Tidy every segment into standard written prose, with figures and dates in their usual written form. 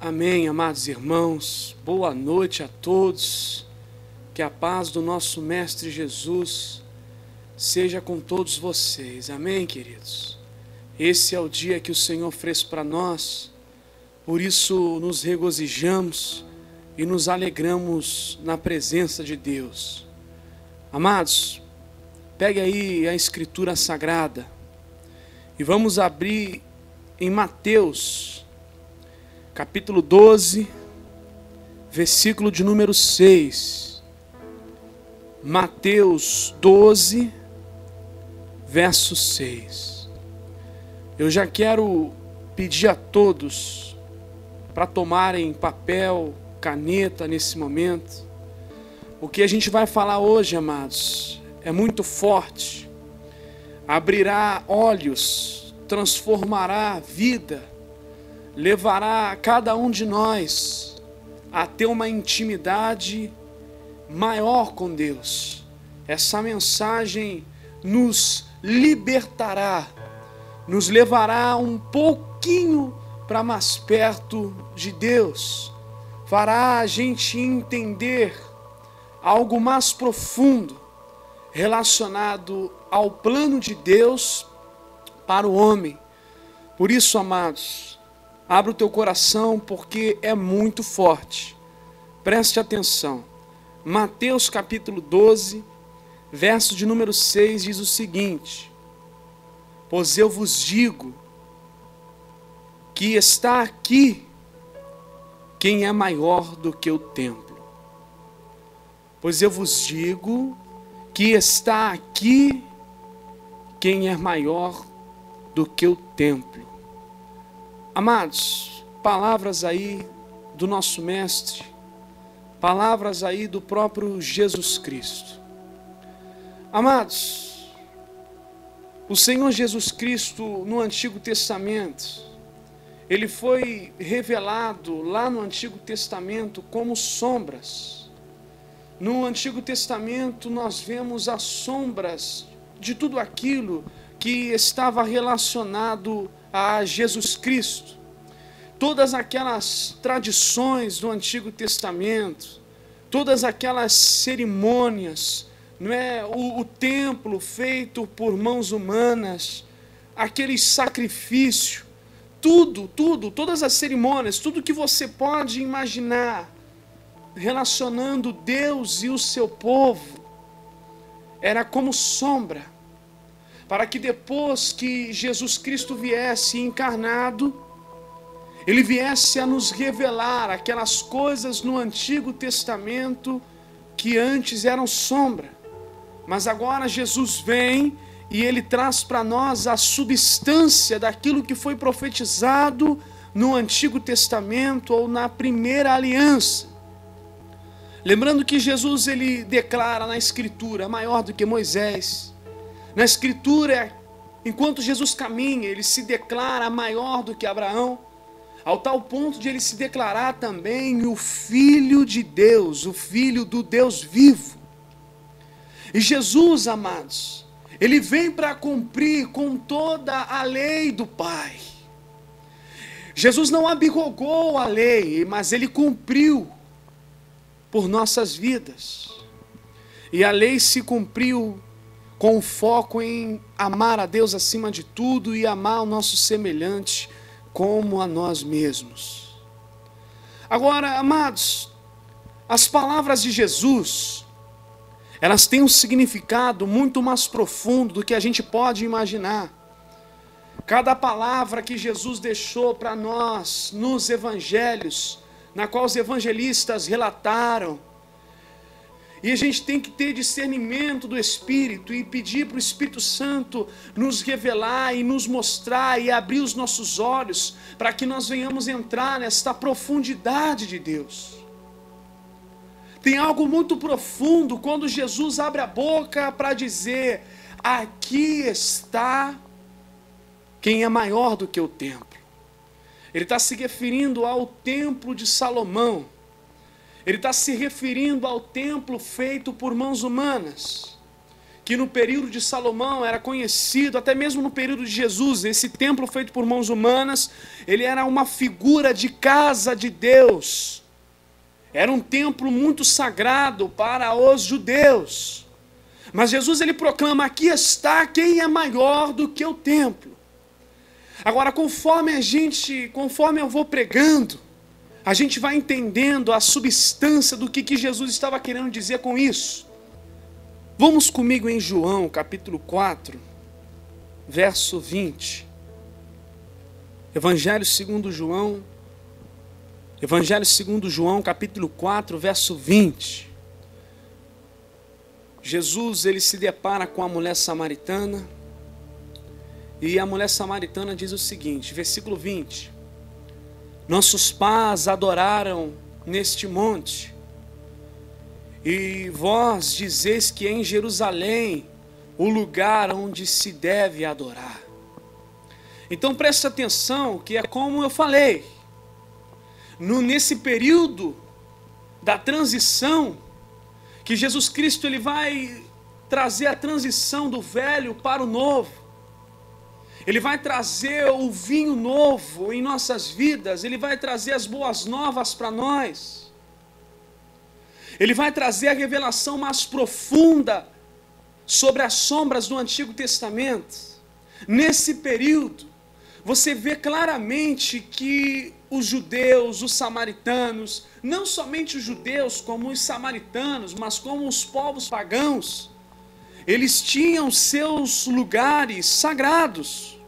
Amém, amados irmãos. Boa noite a todos. Que a paz do nosso Mestre Jesus seja com todos vocês. Amém, queridos. Esse é o dia que o Senhor fez para nós. Por isso nos regozijamos e nos alegramos na presença de Deus. Amados, pegue aí a Escritura Sagrada e vamos abrir em Mateus, capítulo 12, versículo de número 6. Mateus 12, verso 6. Eu já quero pedir a todos para tomarem papel, caneta nesse momento. O que a gente vai falar hoje, amados, é muito forte. Abrirá olhos, transformará a vida, levará cada um de nós a ter uma intimidade maior com Deus. Essa mensagem nos libertará, nos levará um pouquinho para mais perto de Deus, fará a gente entender algo mais profundo relacionado ao plano de Deus para o homem. Por isso, amados, abra o teu coração, porque é muito forte. Preste atenção. Mateus capítulo 12, verso de número 6, diz o seguinte: pois eu vos digo que está aqui quem é maior do que o templo. Pois eu vos digo que está aqui quem é maior do que o templo. Amados, palavras aí do nosso Mestre, palavras aí do próprio Jesus Cristo. Amados, o Senhor Jesus Cristo no Antigo Testamento, Ele foi revelado lá no Antigo Testamento como sombras. No Antigo Testamento nós vemos as sombras de tudo aquilo que estava relacionado a Jesus Cristo. Todas aquelas tradições do Antigo Testamento, todas aquelas cerimônias, não é? O templo feito por mãos humanas, aquele sacrifício, todas as cerimônias, tudo que você pode imaginar relacionando Deus e o seu povo, era como sombra, para que depois que Jesus Cristo viesse encarnado, Ele viesse a nos revelar aquelas coisas no Antigo Testamento que antes eram sombra. Mas agora Jesus vem e Ele traz para nós a substância daquilo que foi profetizado no Antigo Testamento ou na primeira aliança. Lembrando que Jesus, Ele declara na Escritura, maior do que Moisés. Na Escritura, enquanto Jesus caminha, Ele se declara maior do que Abraão, ao tal ponto de Ele se declarar também o Filho de Deus, o Filho do Deus vivo. E Jesus, amados, Ele vem para cumprir com toda a lei do Pai. Jesus não abrogou a lei, mas Ele cumpriu por nossas vidas. E a lei se cumpriu com foco em amar a Deus acima de tudo e amar o nosso semelhante como a nós mesmos. Agora, amados, as palavras de Jesus, elas têm um significado muito mais profundo do que a gente pode imaginar. Cada palavra que Jesus deixou para nós nos evangelhos, na qual os evangelistas relataram, e a gente tem que ter discernimento do Espírito e pedir para o Espírito Santo nos revelar e nos mostrar e abrir os nossos olhos para que nós venhamos entrar nesta profundidade de Deus. Tem algo muito profundo quando Jesus abre a boca para dizer: aqui está quem é maior do que o templo. Ele está se referindo ao templo de Salomão. Ele está se referindo ao templo feito por mãos humanas, que no período de Salomão era conhecido, até mesmo no período de Jesus, esse templo feito por mãos humanas, ele era uma figura de casa de Deus. Era um templo muito sagrado para os judeus. Mas Jesus ele proclama: aqui está quem é maior do que o templo. Agora, conforme eu vou pregando, a gente vai entendendo a substância do que Jesus estava querendo dizer com isso. Vamos comigo em João, capítulo 4, verso 20. Evangelho segundo João, capítulo 4, verso 20. Jesus, ele se depara com a mulher samaritana, e a mulher samaritana diz o seguinte, versículo 20: nossos pais adoraram neste monte, e vós dizeis que é em Jerusalém o lugar onde se deve adorar. Então preste atenção, que é como eu falei, nesse período da transição, que Jesus Cristo ele vai trazer a transição do velho para o novo. Ele vai trazer o vinho novo em nossas vidas. Ele vai trazer as boas novas para nós. Ele vai trazer a revelação mais profunda sobre as sombras do Antigo Testamento. Nesse período, você vê claramente que os judeus, os samaritanos, não somente os judeus como os samaritanos, mas como os povos pagãos, eles tinham seus lugares sagrados,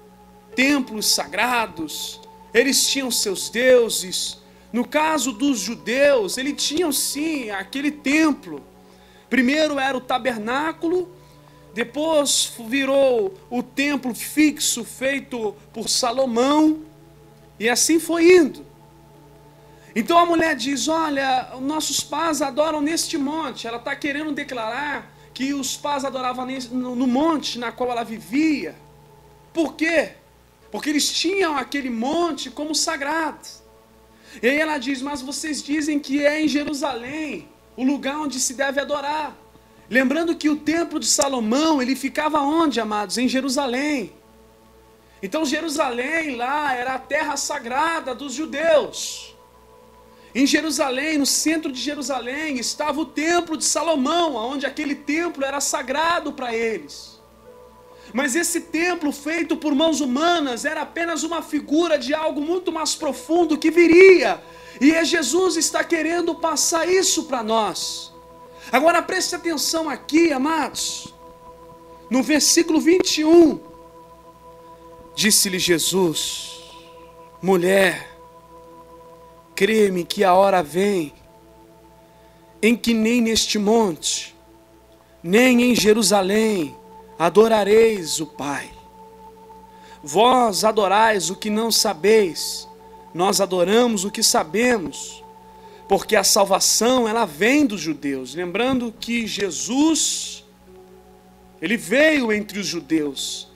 templos sagrados, eles tinham seus deuses. No caso dos judeus, eles tinham sim aquele templo. Primeiro era o tabernáculo, depois virou o templo fixo feito por Salomão, e assim foi indo. Então a mulher diz: olha, nossos pais adoram neste monte. Ela está querendo declarar que os pais adoravam no monte na qual ela vivia. Por quê? Porque eles tinham aquele monte como sagrado. E aí ela diz: mas vocês dizem que é em Jerusalém o lugar onde se deve adorar. Lembrando que o templo de Salomão, ele ficava onde, amados? Em Jerusalém. Então Jerusalém lá era a terra sagrada dos judeus. Em Jerusalém, no centro de Jerusalém, estava o templo de Salomão, onde aquele templo era sagrado para eles. Mas esse templo feito por mãos humanas era apenas uma figura de algo muito mais profundo que viria. E Jesus está querendo passar isso para nós. Agora preste atenção aqui, amados. No versículo 21, disse-lhe Jesus: mulher, crê-me que a hora vem em que nem neste monte, nem em Jerusalém adorareis o Pai. Vós adorais o que não sabeis, nós adoramos o que sabemos, porque a salvação ela vem dos judeus. Lembrando que Jesus, ele veio entre os judeus.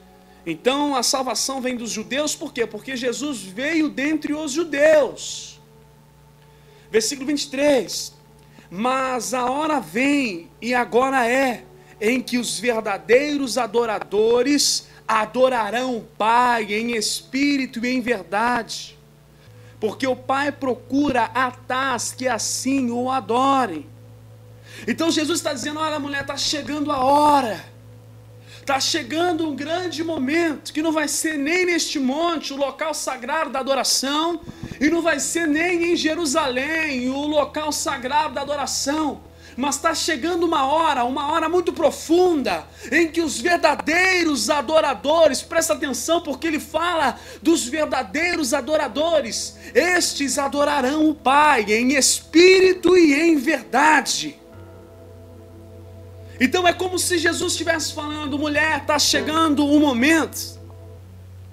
Então a salvação vem dos judeus, por quê? Porque Jesus veio dentre os judeus. Versículo 23, mas a hora vem, e agora é, em que os verdadeiros adoradores adorarão o Pai em espírito e em verdade, porque o Pai procura a tais que assim o adorem. Então Jesus está dizendo: olha, mulher, está chegando a hora, está chegando um grande momento, que não vai ser nem neste monte, o local sagrado da adoração, e não vai ser nem em Jerusalém, o local sagrado da adoração, mas está chegando uma hora muito profunda, em que os verdadeiros adoradores, presta atenção, porque ele fala dos verdadeiros adoradores, estes adorarão o Pai em espírito e em verdade. Então é como se Jesus estivesse falando: mulher, está chegando um momento,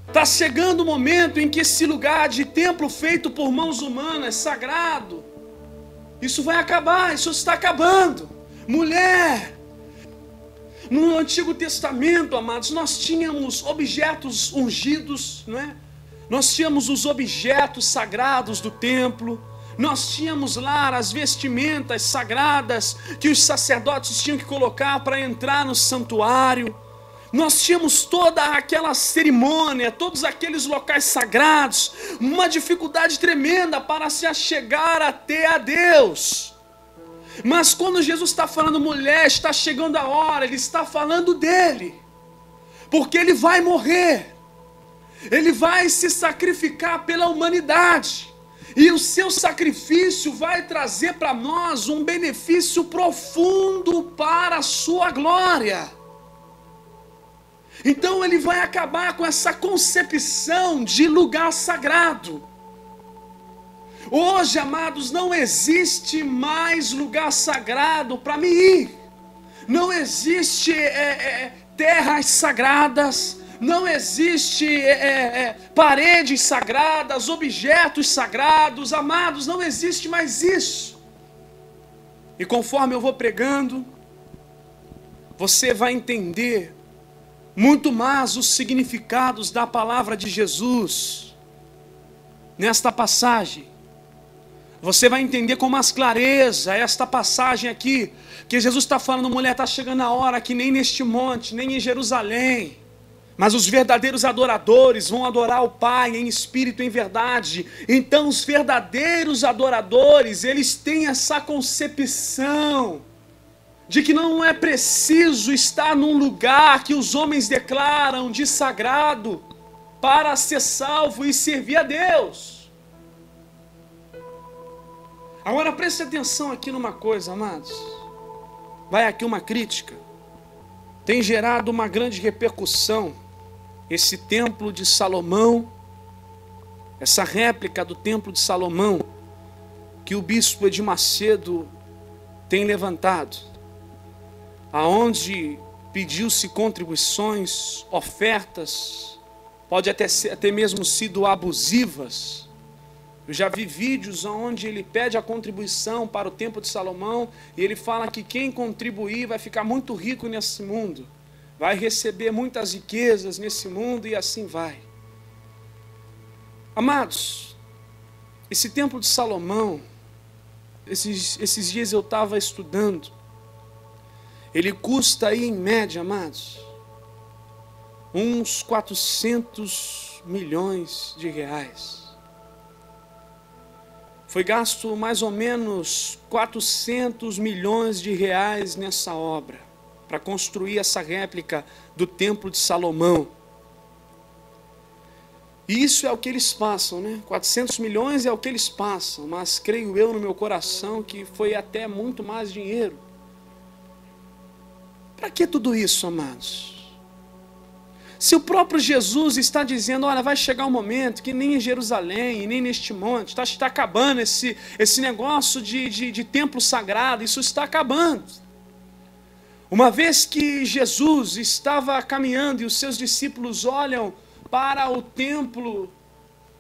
está chegando o momento em que esse lugar de templo feito por mãos humanas, sagrado, isso vai acabar, isso está acabando. Mulher, no Antigo Testamento, amados, nós tínhamos objetos ungidos, não é? Nós tínhamos os objetos sagrados do templo, Nós tínhamos lá as vestimentas sagradas que os sacerdotes tinham que colocar para entrar no santuário. Nós tínhamos toda aquela cerimônia, todos aqueles locais sagrados, uma dificuldade tremenda para se achegar até a Deus. Mas quando Jesus está falando, mulher, está chegando a hora, Ele está falando dele, porque Ele vai morrer, Ele vai se sacrificar pela humanidade, e o seu sacrifício vai trazer para nós um benefício profundo para a sua glória. Então Ele vai acabar com essa concepção de lugar sagrado. Hoje, amados, não existe mais lugar sagrado para mim ir. Não existe terras sagradas, não existe paredes sagradas, objetos sagrados, amados, não existe mais isso. E conforme eu vou pregando, você vai entender muito mais os significados da palavra de Jesus nesta passagem. Você vai entender com mais clareza esta passagem aqui, que Jesus está falando, mulher, está chegando a hora que nem neste monte, nem em Jerusalém, mas os verdadeiros adoradores vão adorar o Pai em espírito e em verdade. Então os verdadeiros adoradores, eles têm essa concepção de que não é preciso estar num lugar que os homens declaram de sagrado para ser salvo e servir a Deus. Agora preste atenção aqui numa coisa, amados. Vai aqui uma crítica. Tem gerado uma grande repercussão esse templo de Salomão, essa réplica do templo de Salomão, que o bispo Edir Macedo tem levantado, aonde pediu-se contribuições, ofertas, pode até mesmo sido abusivas. Eu já vi vídeos onde ele pede a contribuição para o templo de Salomão e ele fala que quem contribuir vai ficar muito rico nesse mundo, vai receber muitas riquezas nesse mundo e assim vai. Amados, esse templo de Salomão, esses dias eu estava estudando, ele custa aí em média, amados, uns 400 milhões de reais. Foi gasto mais ou menos 400 milhões de reais nessa obra, para construir essa réplica do Templo de Salomão. E isso é o que eles passam, né? 400 milhões é o que eles passam, mas creio eu no meu coração que foi até muito mais dinheiro. Para que tudo isso, amados? Se o próprio Jesus está dizendo, olha, vai chegar um momento que nem em Jerusalém, nem neste monte, está acabando esse negócio de templo sagrado, isso está acabando. Uma vez que Jesus estava caminhando e os seus discípulos olham para o templo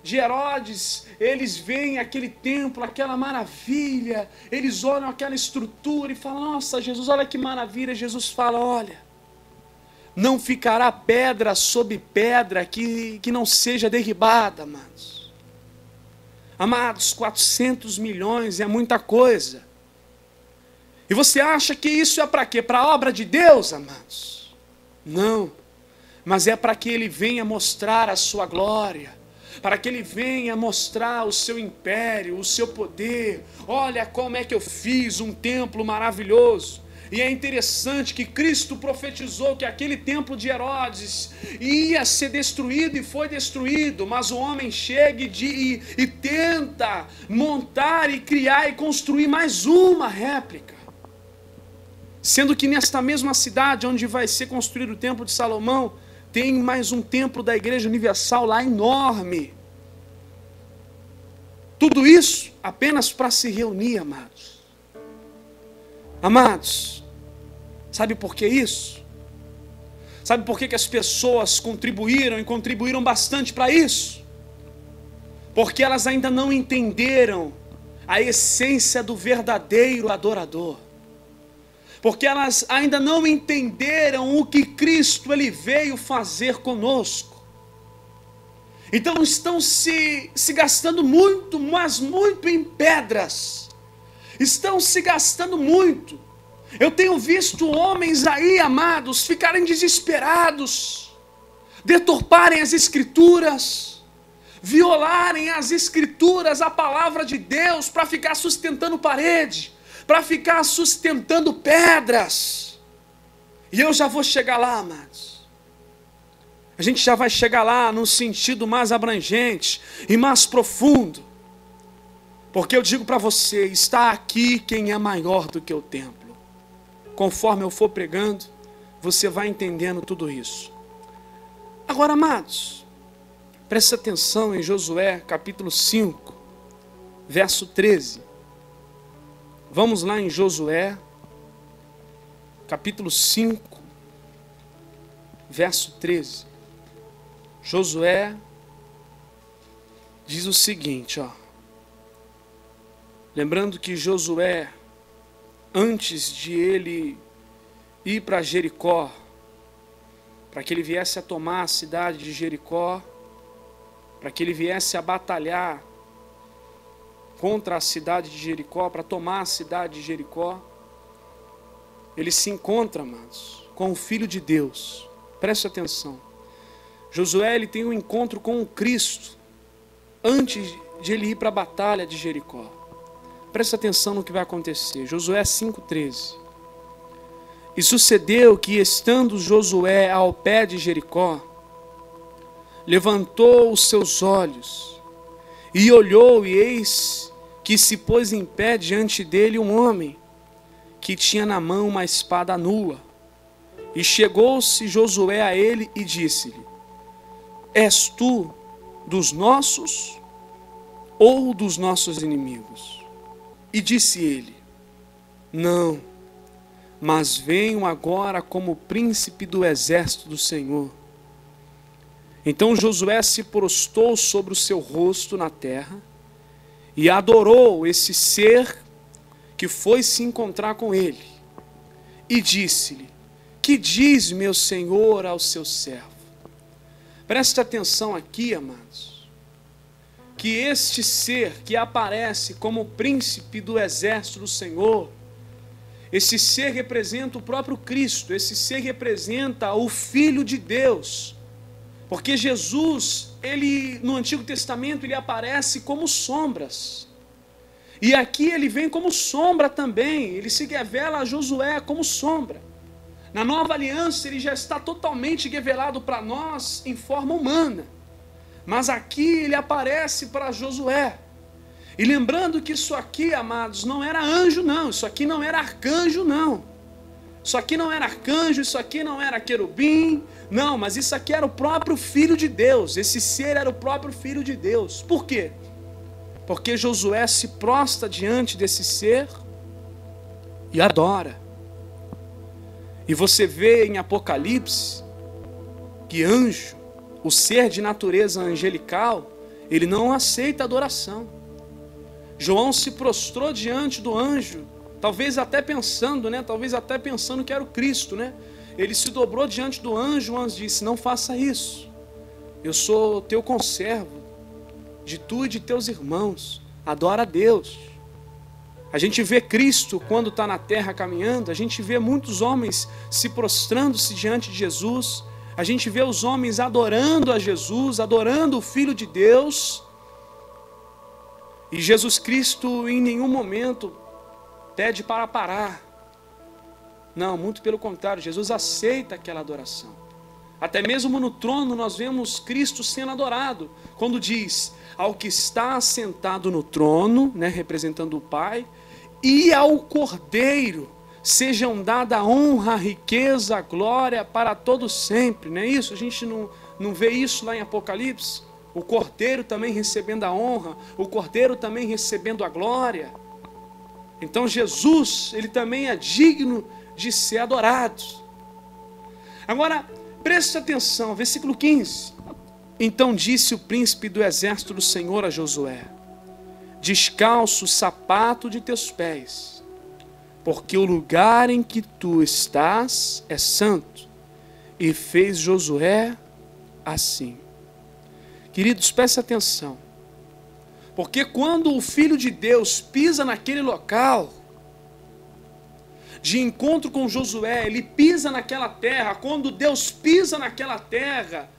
de Herodes, eles veem aquele templo, aquela maravilha, eles olham aquela estrutura e falam, nossa, Jesus, olha que maravilha. Jesus fala, olha, não ficará pedra sobre pedra que não seja derribada, amados. Amados, 400 milhões é muita coisa. E você acha que isso é para quê? Para a obra de Deus, amados? Não, mas é para que Ele venha mostrar a sua glória, para que Ele venha mostrar o seu império, o seu poder. Olha como é que eu fiz um templo maravilhoso. E é interessante que Cristo profetizou que aquele templo de Herodes ia ser destruído e foi destruído, mas o homem chega e tenta montar e criar e construir mais uma réplica. Sendo que nesta mesma cidade onde vai ser construído o templo de Salomão, tem mais um templo da Igreja Universal lá enorme. Tudo isso apenas para se reunir, amados. Amados, sabe por que isso? Sabe por que as pessoas contribuíram e contribuíram bastante para isso? Porque elas ainda não entenderam a essência do verdadeiro adorador. Porque elas ainda não entenderam o que Cristo ele veio fazer conosco. Então estão se gastando muito, mas muito em pedras. Estão se gastando muito. Eu tenho visto homens aí, amados, ficarem desesperados, deturparem as Escrituras, violarem as Escrituras, a palavra de Deus, para ficar sustentando parede, para ficar sustentando pedras. E eu já vou chegar lá, amados. A gente já vai chegar lá no sentido mais abrangente e mais profundo. Porque eu digo para você, está aqui quem é maior do que o templo. Conforme eu for pregando, você vai entendendo tudo isso. Agora, amados, preste atenção em Josué capítulo 5, verso 13. Vamos lá em Josué, capítulo 5, verso 13. Josué diz o seguinte, ó. Lembrando que Josué, antes de ele ir para Jericó, para que ele viesse a tomar a cidade de Jericó, para que ele viesse a batalhar contra a cidade de Jericó, para tomar a cidade de Jericó, ele se encontra, amados, com o Filho de Deus. Preste atenção. Josué, ele tem um encontro com o Cristo antes de ele ir para a batalha de Jericó. Preste atenção no que vai acontecer. Josué 5,13. E sucedeu que, estando Josué ao pé de Jericó, levantou os seus olhos e olhou, e eis que se pôs em pé diante dele um homem que tinha na mão uma espada nua. E chegou-se Josué a ele e disse-lhe: És tu dos nossos ou dos nossos inimigos? E disse ele: Não, mas venho agora como príncipe do exército do Senhor. Então Josué se prostrou sobre o seu rosto na terra e adorou esse ser que foi se encontrar com ele. E disse-lhe: Que diz meu senhor ao seu servo? Preste atenção aqui, amados, que este ser que aparece como príncipe do exército do Senhor, esse ser representa o próprio Cristo, esse ser representa o Filho de Deus, porque Jesus, ele no Antigo Testamento, ele aparece como sombras, e aqui ele vem como sombra também, ele se revela a Josué como sombra. Na Nova Aliança ele já está totalmente revelado para nós em forma humana, mas aqui ele aparece para Josué. E lembrando que isso aqui, amados, não era anjo não, isso aqui não era arcanjo não. Isso aqui não era arcanjo, isso aqui não era querubim, não, mas isso aqui era o próprio Filho de Deus, esse ser era o próprio Filho de Deus. Por quê? Porque Josué se prostra diante desse ser e adora. E você vê em Apocalipse que anjo, o ser de natureza angelical, ele não aceita adoração. João se prostrou diante do anjo, talvez até pensando que era o Cristo, né? Ele se dobrou diante do anjo, o anjo disse: Não faça isso, eu sou teu conservo, de tu e de teus irmãos, adora a Deus. A gente vê Cristo quando está na terra caminhando, a gente vê muitos homens se prostrando-se diante de Jesus, a gente vê os homens adorando a Jesus, adorando o Filho de Deus, e Jesus Cristo em nenhum momento pede para parar. Não, muito pelo contrário, Jesus aceita aquela adoração. Até mesmo no trono nós vemos Cristo sendo adorado, quando diz: Ao que está assentado no trono, né, representando o Pai, e ao Cordeiro sejam dada a honra, a riqueza, a glória para todos sempre. Não é isso? A gente não vê isso lá em Apocalipse? O Cordeiro também recebendo a honra, o Cordeiro também recebendo a glória. Então Jesus, ele também é digno de ser adorado. Agora, preste atenção, versículo 15. Então disse o príncipe do exército do Senhor a Josué: Descalço o sapato de teus pés, porque o lugar em que tu estás é santo. E fez Josué assim. Queridos, prestem atenção. Porque quando o Filho de Deus pisa naquele local, de encontro com Josué, ele pisa naquela terra. Quando Deus pisa naquela terra,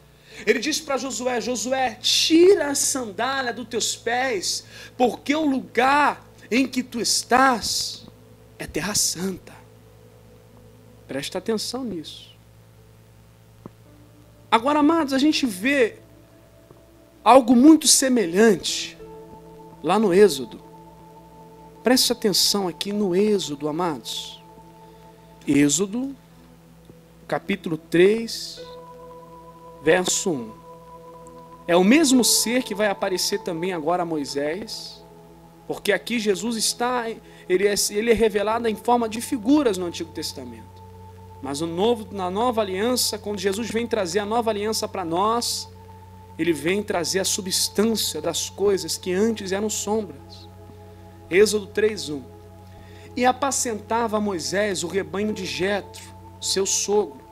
ele diz para Josué: Josué, tira a sandália dos teus pés, porque o lugar em que tu estás é terra santa. Presta atenção nisso. Agora, amados, a gente vê algo muito semelhante lá no Êxodo. Preste atenção aqui no Êxodo, amados. Êxodo, capítulo 3, verso 1. É o mesmo ser que vai aparecer também agora a Moisés, porque aqui Jesus está, ele é revelado em forma de figuras no Antigo Testamento. Mas na nova aliança, quando Jesus vem trazer a nova aliança para nós, ele vem trazer a substância das coisas que antes eram sombras. Êxodo 3:1. E apacentava Moisés o rebanho de Jetro, seu sogro,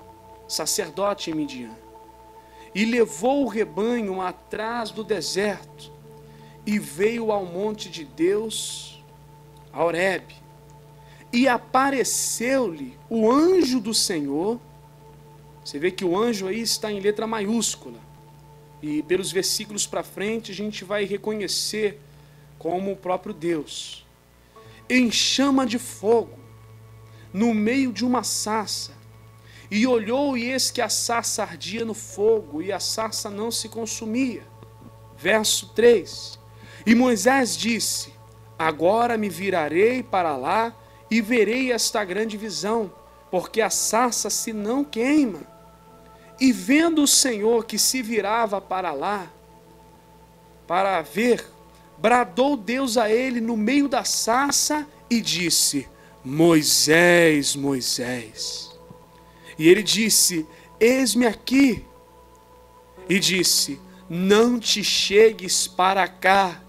sacerdote em Midian. E levou o rebanho atrás do deserto, e veio ao monte de Deus, a Horebe. E apareceu-lhe o anjo do Senhor. Você vê que o anjo aí está em letra maiúscula. E pelos versículos para frente a gente vai reconhecer como o próprio Deus. Em chama de fogo, no meio de uma sarça. E olhou, e eis que a sarça ardia no fogo, e a sarça não se consumia. Verso 3. E Moisés disse: agora me virarei para lá, e verei esta grande visão, porque a sarça se não queima. E vendo o Senhor que se virava para lá, para ver, bradou Deus a ele no meio da sarça e disse: Moisés, Moisés. E ele disse: eis-me aqui. E disse: não te chegues para cá,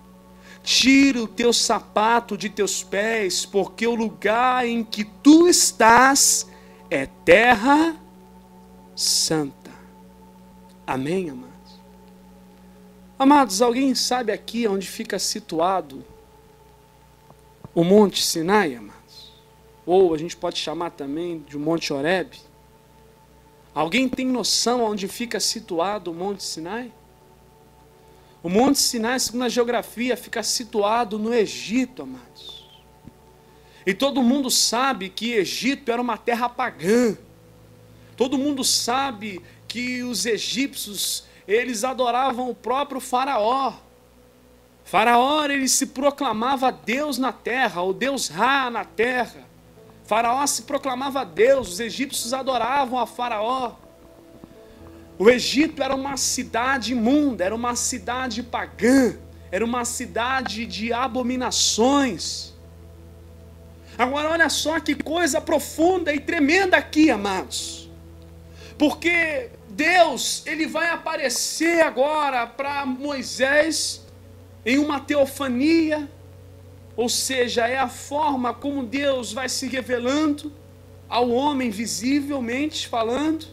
tira o teu sapato de teus pés, porque o lugar em que tu estás é terra santa. Amém, amados? Amados, alguém sabe aqui onde fica situado o Monte Sinai, amados? Ou a gente pode chamar também de Monte Horebe? Alguém tem noção onde fica situado o Monte Sinai? O Monte Sinai, segundo a geografia, fica situado no Egito, amados. E todo mundo sabe que Egito era uma terra pagã. Todo mundo sabe que os egípcios, eles adoravam o próprio faraó. Faraó, ele se proclamava Deus na terra, o Deus Ra na terra. Faraó se proclamava Deus, os egípcios adoravam a Faraó. O Egito era uma cidade imunda, era uma cidade pagã, era uma cidade de abominações. Agora olha só que coisa profunda e tremenda aqui, amados. Porque Deus, ele vai aparecer agora para Moisés em uma teofania, ou seja, é a forma como Deus vai se revelando ao homem visivelmente falando.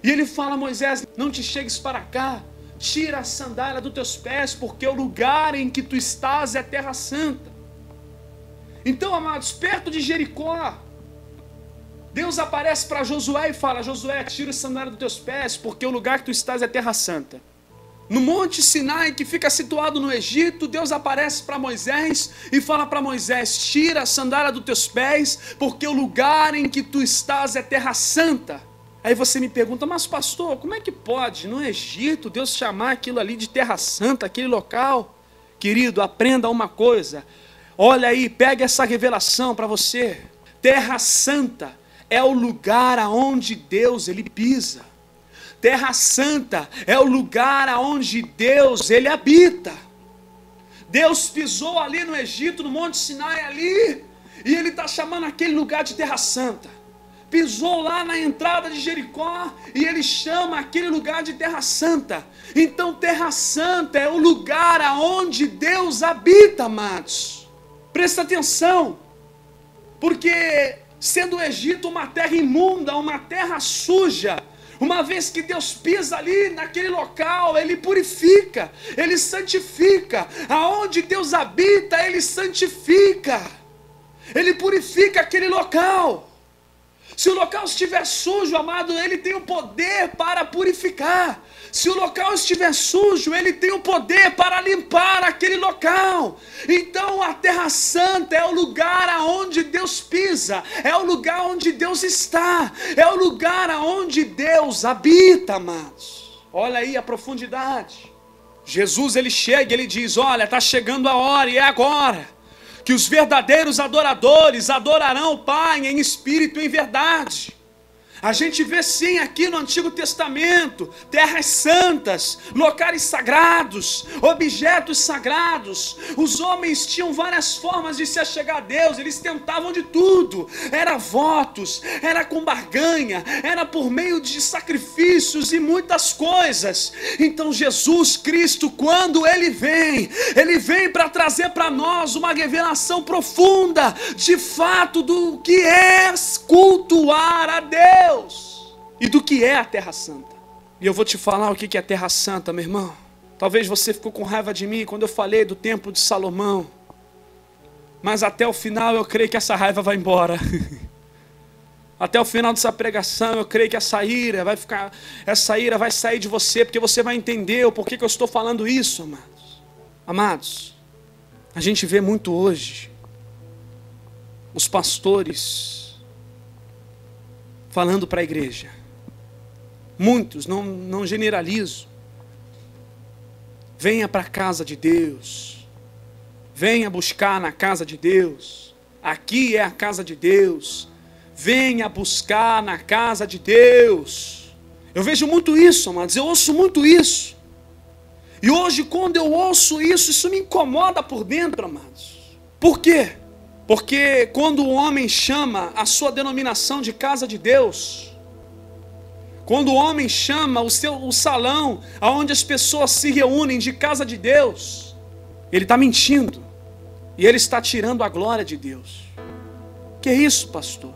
E ele fala a Moisés: não te chegues para cá, tira a sandália dos teus pés, porque o lugar em que tu estás é terra santa. Então, amados, perto de Jericó, Deus aparece para Josué e fala: Josué, tira a sandália dos teus pés, porque o lugar que tu estás é terra santa. No Monte Sinai, que fica situado no Egito, Deus aparece para Moisés e fala para Moisés: tira a sandália dos teus pés, porque o lugar em que tu estás é terra santa. Aí você me pergunta: mas pastor, como é que pode no Egito Deus chamar aquilo ali de terra santa, aquele local? Querido, aprenda uma coisa. Olha aí, pega essa revelação para você. Terra santa é o lugar aonde Deus ele pisa. Terra santa é o lugar aonde Deus ele habita. Deus pisou ali no Egito, no Monte Sinai ali, e ele está chamando aquele lugar de terra santa. Pisou lá na entrada de Jericó e ele chama aquele lugar de terra santa. Então terra santa é o lugar aonde Deus habita, amados. Presta atenção, porque sendo o Egito uma terra imunda, uma terra suja, Uma vez que Deus pisa ali naquele local, Ele purifica, Ele santifica. Aonde Deus habita, Ele santifica. Ele purifica aquele local. Se o local estiver sujo, amado, Ele tem o poder para purificar. Se o local estiver sujo, Ele tem o poder para limpar aquele local. Então a Terra Santa é o lugar aonde Deus pisa, é o lugar onde Deus está, é o lugar aonde Deus habita, amados. Olha aí a profundidade. Jesus, Ele chega e Ele diz: olha, está chegando a hora e é agora que os verdadeiros adoradores adorarão o Pai em espírito e em verdade. A gente vê sim aqui no Antigo Testamento, terras santas, locais sagrados, objetos sagrados. Os homens tinham várias formas de se achegar a Deus, eles tentavam de tudo. Era votos, era com barganha, era por meio de sacrifícios e muitas coisas. Então Jesus Cristo, quando Ele vem para trazer para nós uma revelação profunda, de fato, do que é cultuar a Deus e do que é a Terra Santa. E eu vou te falar o que é a Terra Santa, meu irmão. Talvez você ficou com raiva de mim quando eu falei do Templo de Salomão, mas até o final eu creio que essa raiva vai embora. Até o final dessa pregação eu creio que essa ira vai sair de você, porque você vai entender o porquê que eu estou falando isso, amados. Amados, a gente vê muito hoje os pastores falando para a igreja. Muitos, não generalizo. Venha para a casa de Deus. Venha buscar na casa de Deus. Aqui é a casa de Deus. Venha buscar na casa de Deus. Eu vejo muito isso, amados. Eu ouço muito isso. E hoje, quando eu ouço isso, isso me incomoda por dentro, amados. Por quê? Porque quando o homem chama a sua denominação de casa de Deus, quando o homem chama o salão onde as pessoas se reúnem de casa de Deus, ele está mentindo. E ele está tirando a glória de Deus. Que é isso, pastor?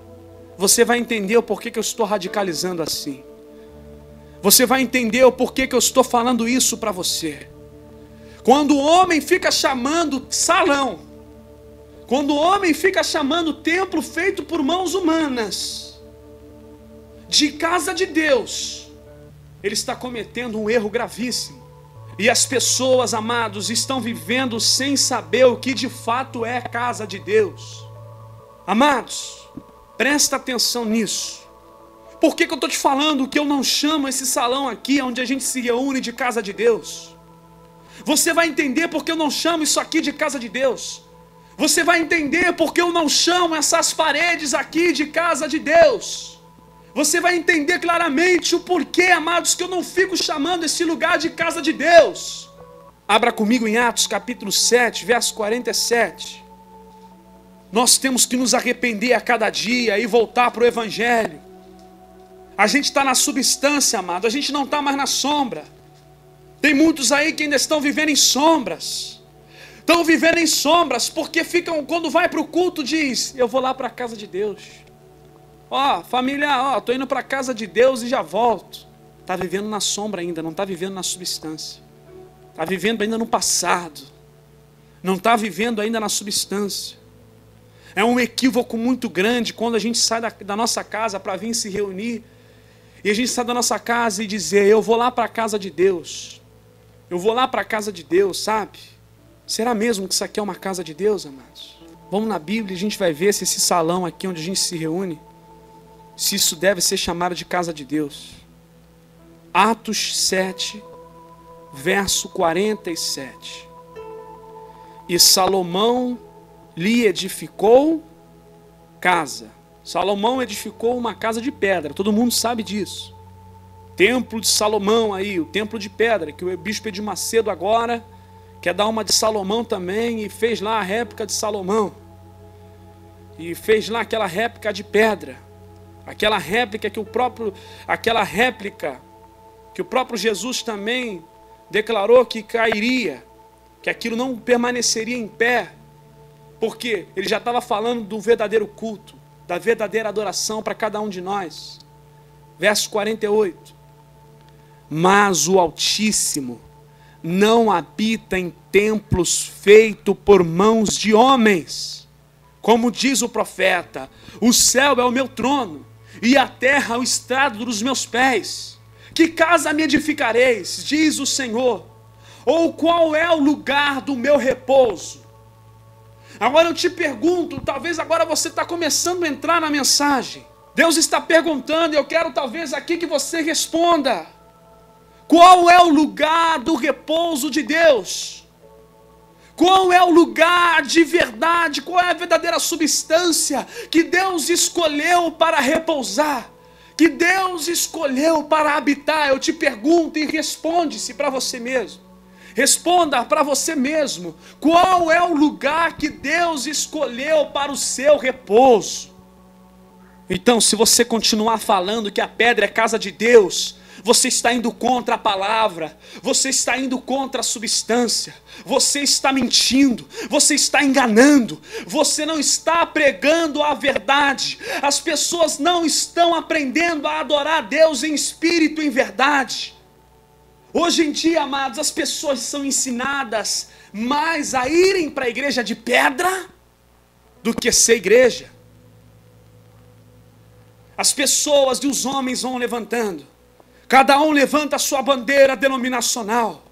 Você vai entender o porquê que eu estou radicalizando assim. Você vai entender o porquê que eu estou falando isso para você. Quando o homem fica chamando salão, quando o homem fica chamando o templo feito por mãos humanas de casa de Deus, ele está cometendo um erro gravíssimo. E as pessoas, amados, estão vivendo sem saber o que de fato é casa de Deus. Amados, presta atenção nisso. Por que eu estou te falando que eu não chamo esse salão aqui onde a gente se reúne de casa de Deus? Você vai entender porque eu não chamo isso aqui de casa de Deus. Você vai entender porque eu não chamo essas paredes aqui de casa de Deus. Você vai entender claramente o porquê, amados, que eu não fico chamando esse lugar de casa de Deus. Abra comigo em Atos capítulo 7, verso 47. Nós temos que nos arrepender a cada dia e voltar para o Evangelho. A gente está na substância, amado, a gente não está mais na sombra. Tem muitos aí que ainda estão vivendo em sombras. Estão vivendo em sombras porque ficam, quando vai para o culto, diz: eu vou lá para a casa de Deus. Família, estou indo para a casa de Deus e já volto. Está vivendo na sombra ainda, não está vivendo na substância. Está vivendo ainda no passado. Não está vivendo ainda na substância. É um equívoco muito grande quando a gente sai da nossa casa para vir se reunir. E a gente sai da nossa casa e dizer: eu vou lá para a casa de Deus. Eu vou lá para a casa de Deus, sabe? Será mesmo que isso aqui é uma casa de Deus, amados? Vamos na Bíblia e a gente vai ver se esse salão aqui onde a gente se reúne, se isso deve ser chamado de casa de Deus. Atos 7, verso 47. E Salomão lhe edificou casa. Salomão edificou uma casa de pedra, todo mundo sabe disso. Templo de Salomão aí, o templo de pedra, que o bispo Edir Macedo agora quer dar uma de Salomão também, e fez lá a réplica de Salomão. E fez lá aquela réplica de pedra. Aquela réplica que o próprio Jesus também declarou que cairia, que aquilo não permaneceria em pé, porque ele já estava falando do verdadeiro culto, da verdadeira adoração para cada um de nós. Verso 48. Mas o Altíssimo não habita em templos feitos por mãos de homens. Como diz o profeta, o céu é o meu trono, e a terra o estrado dos meus pés. Que casa me edificareis, diz o Senhor, ou qual é o lugar do meu repouso? Agora eu te pergunto, talvez agora você está começando a entrar na mensagem. Deus está perguntando, e eu quero talvez aqui que você responda. Qual é o lugar do repouso de Deus? Qual é o lugar de verdade? Qual é a verdadeira substância que Deus escolheu para repousar? Que Deus escolheu para habitar? Eu te pergunto e responde-se para você mesmo. Responda para você mesmo. Qual é o lugar que Deus escolheu para o seu repouso? Então, se você continuar falando que a pedra é casa de Deus, você está indo contra a palavra, você está indo contra a substância, você está mentindo, você está enganando, você não está pregando a verdade. As pessoas não estão aprendendo a adorar a Deus em espírito e em verdade. Hoje em dia, amados, as pessoas são ensinadas mais a irem para a igreja de pedra do que ser igreja. As pessoas e os homens vão levantando. Cada um levanta a sua bandeira denominacional.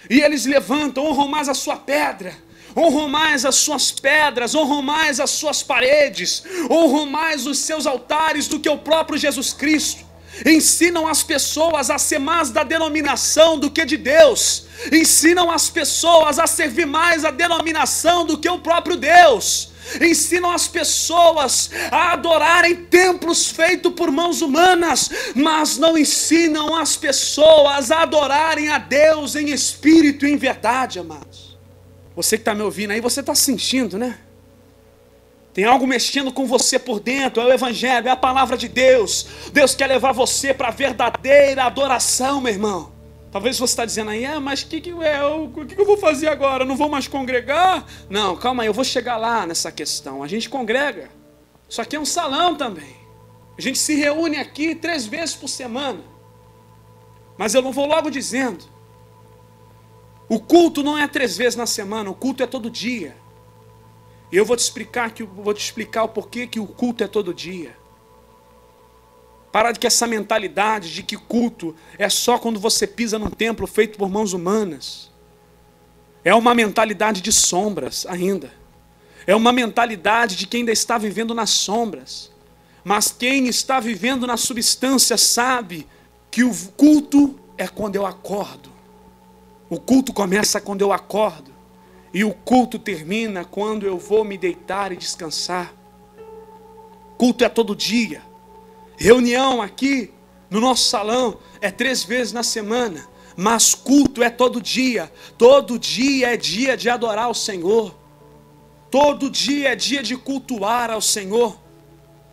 E eles levantam, honram mais a sua pedra, honram mais as suas pedras, honram mais as suas paredes, honram mais os seus altares do que o próprio Jesus Cristo. Ensinam as pessoas a ser mais da denominação do que de Deus. Ensinam as pessoas a servir mais a denominação do que o próprio Deus. Ensinam as pessoas a adorarem templos feitos por mãos humanas, mas não ensinam as pessoas a adorarem a Deus em espírito e em verdade, amados. Você que está me ouvindo aí, você está sentindo, né? Tem algo mexendo com você por dentro, é o Evangelho, é a palavra de Deus. Deus quer levar você para a verdadeira adoração, meu irmão. Talvez você está dizendo aí, mas o que eu vou fazer agora? Eu não vou mais congregar? Não, calma aí, eu vou chegar lá nessa questão. A gente congrega. Isso aqui é um salão também. A gente se reúne aqui 3 vezes por semana. Mas eu não vou logo dizendo. O culto não é 3 vezes na semana, o culto é todo dia. E eu vou te explicar o porquê que o culto é todo dia. Para com essa mentalidade de que culto é só quando você pisa num templo feito por mãos humanas. É uma mentalidade de sombras ainda. É uma mentalidade de quem ainda está vivendo nas sombras. Mas quem está vivendo na substância sabe que o culto é quando eu acordo. O culto começa quando eu acordo. E o culto termina quando eu vou me deitar e descansar. Culto é todo dia. Reunião aqui no nosso salão é 3 vezes na semana. Mas culto é todo dia. Todo dia é dia de adorar ao Senhor. Todo dia é dia de cultuar ao Senhor.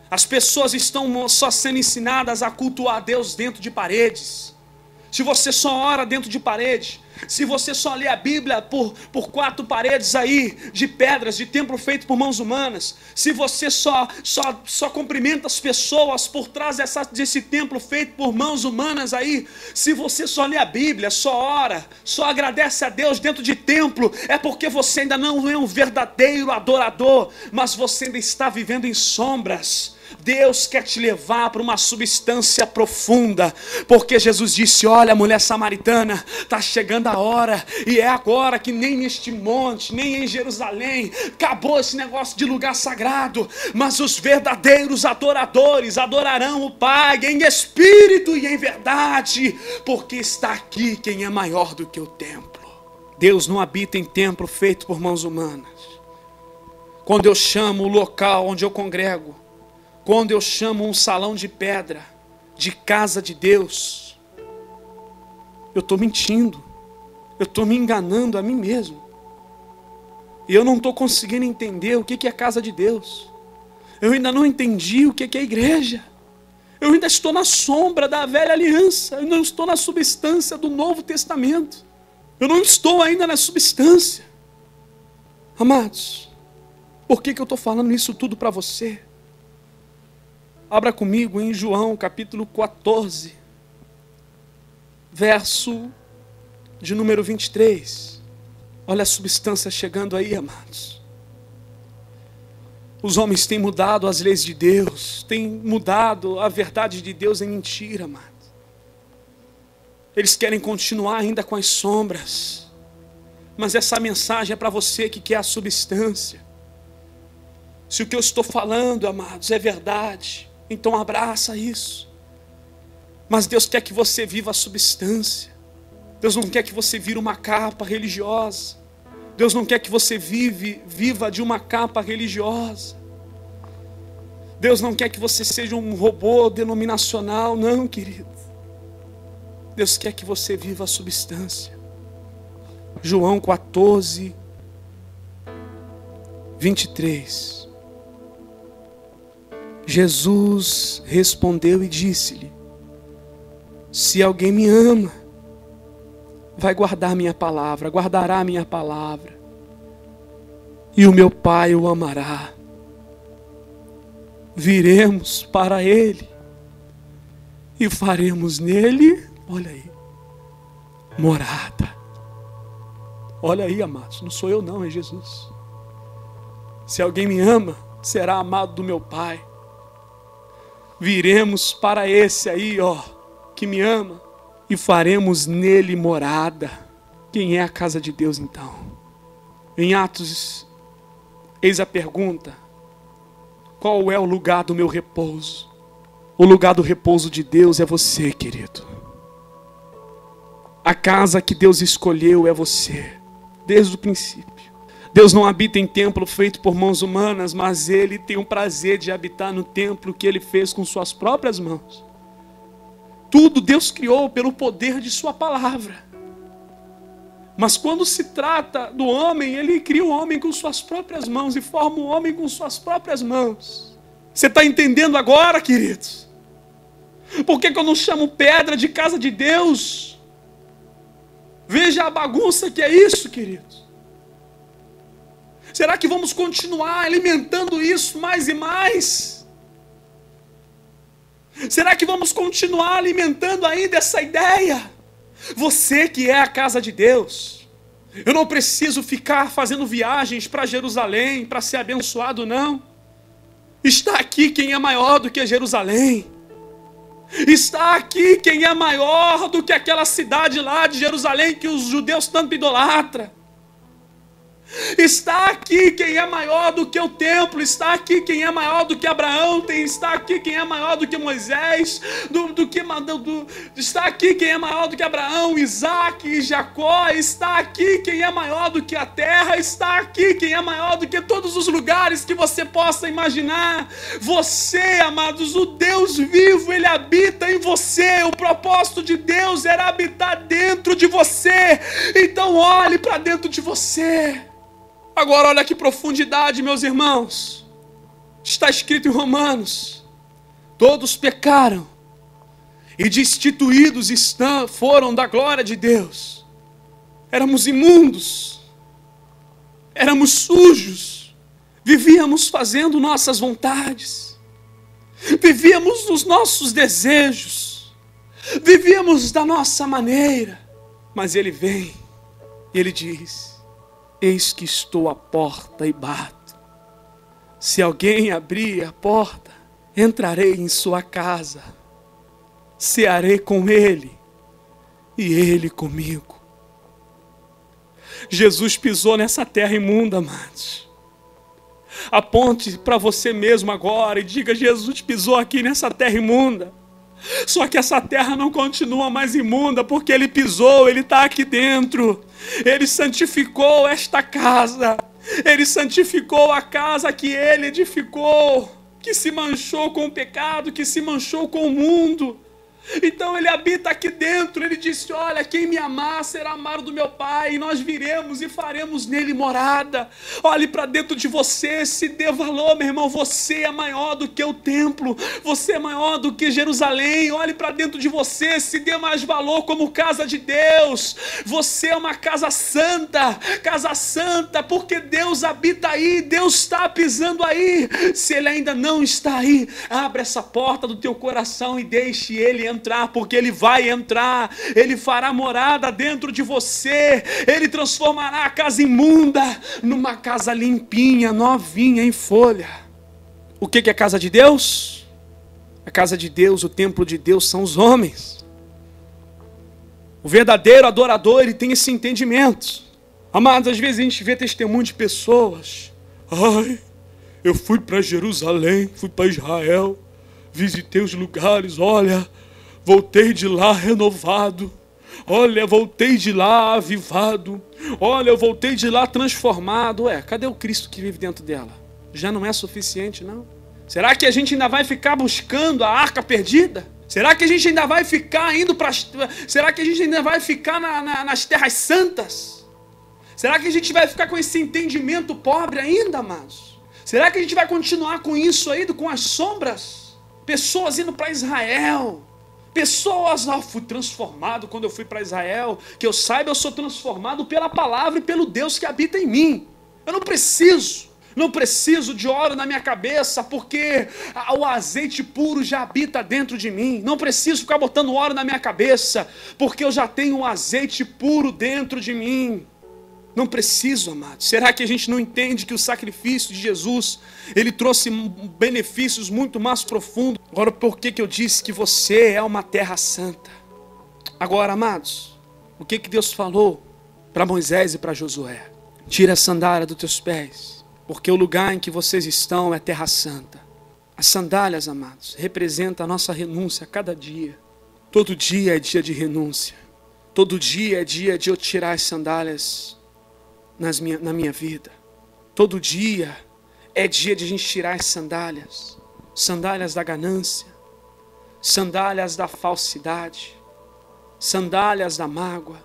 As pessoas estão só sendo ensinadas a cultuar a Deus dentro de paredes. Se você só ora dentro de parede, se você só lê a Bíblia por 4 paredes aí, de pedras, de templo feito por mãos humanas, se você só cumprimenta as pessoas por trás desse templo feito por mãos humanas aí, se você só lê a Bíblia, só ora, só agradece a Deus dentro de templo, é porque você ainda não é um verdadeiro adorador, mas você ainda está vivendo em sombras. Deus quer te levar para uma substância profunda, porque Jesus disse, olha, mulher samaritana, está chegando a hora, e é agora que nem neste monte, nem em Jerusalém, acabou esse negócio de lugar sagrado, mas os verdadeiros adoradores adorarão o Pai em espírito e em verdade, porque está aqui quem é maior do que o templo. Deus não habita em templo feito por mãos humanas. Quando eu chamo o local onde eu congrego, quando eu chamo um salão de pedra, de casa de Deus, eu estou mentindo, eu estou me enganando a mim mesmo. E eu não estou conseguindo entender o que é casa de Deus. Eu ainda não entendi o que é igreja. Eu ainda estou na sombra da velha aliança, eu não estou na substância do Novo Testamento. Eu não estou ainda na substância. Amados, por que eu estou falando isso tudo para você? Abra comigo em João capítulo 14, verso de número 23. Olha a substância chegando aí, amados. Os homens têm mudado as leis de Deus, têm mudado a verdade de Deus em mentira, amados. Eles querem continuar ainda com as sombras, mas essa mensagem é para você que quer a substância. Se o que eu estou falando, amados, é verdade, então abraça isso. Mas Deus quer que você viva a substância. Deus não quer que você vire uma capa religiosa. Deus não quer que você viva de uma capa religiosa. Deus não quer que você seja um robô denominacional, não, querido. Deus quer que você viva a substância. João 14, 23. Jesus respondeu e disse-lhe: se alguém me ama, vai guardar minha palavra, guardará minha palavra, e o meu Pai o amará. Viremos para Ele e faremos nele, olha aí, morada. Olha aí, amados, não sou eu não, é Jesus. Se alguém me ama, será amado do meu Pai. Viremos para esse aí, ó, que me ama, e faremos nele morada. Quem é a casa de Deus então? Em Atos, eis a pergunta: qual é o lugar do meu repouso? O lugar do repouso de Deus é você, querido. A casa que Deus escolheu é você, desde o princípio. Deus não habita em templo feito por mãos humanas, mas Ele tem o prazer de habitar no templo que Ele fez com suas próprias mãos. Tudo Deus criou pelo poder de sua palavra. Mas quando se trata do homem, Ele cria o homem com suas próprias mãos e forma o homem com suas próprias mãos. Você está entendendo agora, queridos? Por que eu não chamo pedra de casa de Deus? Veja a bagunça que é isso, queridos. Será que vamos continuar alimentando isso mais e mais? Será que vamos continuar alimentando ainda essa ideia? Você que é a casa de Deus, eu não preciso ficar fazendo viagens para Jerusalém para ser abençoado, não. Está aqui quem é maior do que Jerusalém. Está aqui quem é maior do que aquela cidade lá de Jerusalém que os judeus tanto idolatram. Está aqui quem é maior do que o templo, está aqui quem é maior do que Abraão, está aqui quem é maior do que Moisés, está aqui quem é maior do que Abraão, Isaac e Jacó, está aqui quem é maior do que a terra, está aqui quem é maior do que todos os lugares que você possa imaginar. Você, amados, o Deus vivo, Ele habita em você. O propósito de Deus era habitar dentro de você. Então olhe para dentro de você. Agora olha que profundidade, meus irmãos. Está escrito em Romanos: todos pecaram e destituídos foram da glória de Deus. Éramos imundos, éramos sujos, vivíamos fazendo nossas vontades, vivíamos nos nossos desejos, vivíamos da nossa maneira. Mas Ele vem e Ele diz: eis que estou à porta e bato. Se alguém abrir a porta, entrarei em sua casa, cearei com ele e ele comigo. Jesus pisou nessa terra imunda, amados. Aponte para você mesmo agora e diga: Jesus pisou aqui nessa terra imunda. Só que essa terra não continua mais imunda, porque Ele pisou, Ele está aqui dentro. Ele santificou esta casa. Ele santificou a casa que Ele edificou, que se manchou com o pecado, que se manchou com o mundo. Então ele habita aqui dentro. Ele disse: olha, quem me amar será amado do meu Pai, e nós viremos e faremos nele morada. Olhe para dentro de você, se dê valor, meu irmão. Você é maior do que o templo, você é maior do que Jerusalém. Olhe para dentro de você, se dê mais valor como casa de Deus. Você é uma casa santa, porque Deus habita aí, Deus está pisando aí. Se ele ainda não está aí, abre essa porta do teu coração e deixe ele entrar, porque ele vai entrar. Ele fará morada dentro de você. Ele transformará a casa imunda numa casa limpinha, novinha, em folha. O que é a casa de Deus? A casa de Deus, o templo de Deus são os homens. O verdadeiro adorador, ele tem esse entendimento. Amados, às vezes a gente vê testemunho de pessoas: ai, eu fui para Jerusalém, fui para Israel, visitei os lugares, olha, voltei de lá renovado, olha, voltei de lá avivado, olha, eu voltei de lá transformado. Ué, cadê o Cristo que vive dentro dela? Já não é suficiente, não? Será que a gente ainda vai ficar buscando a arca perdida? Será que a gente ainda vai ficar indo para... Será que a gente ainda vai ficar nas terras santas? Será que a gente vai ficar com esse entendimento pobre ainda, amados? Será que a gente vai continuar com isso aí, com as sombras? Pessoas indo para Israel. Pessoas, fui transformado quando eu fui para Israel. Que eu saiba, eu sou transformado pela palavra e pelo Deus que habita em mim. Eu não preciso de óleo na minha cabeça, porque o azeite puro já habita dentro de mim. Não preciso ficar botando óleo na minha cabeça, porque eu já tenho um azeite puro dentro de mim. Não preciso, amados. Será que a gente não entende que o sacrifício de Jesus, ele trouxe benefícios muito mais profundos? Agora, por que eu disse que você é uma terra santa? Agora, amados, o que Deus falou para Moisés e para Josué? Tira a sandália dos teus pés, porque o lugar em que vocês estão é terra santa. As sandálias, amados, representam a nossa renúncia a cada dia. Todo dia é dia de renúncia. Todo dia é dia de eu tirar as sandálias na minha vida. Todo dia é dia de a gente tirar as sandálias. Sandálias da ganância, sandálias da falsidade, sandálias da mágoa,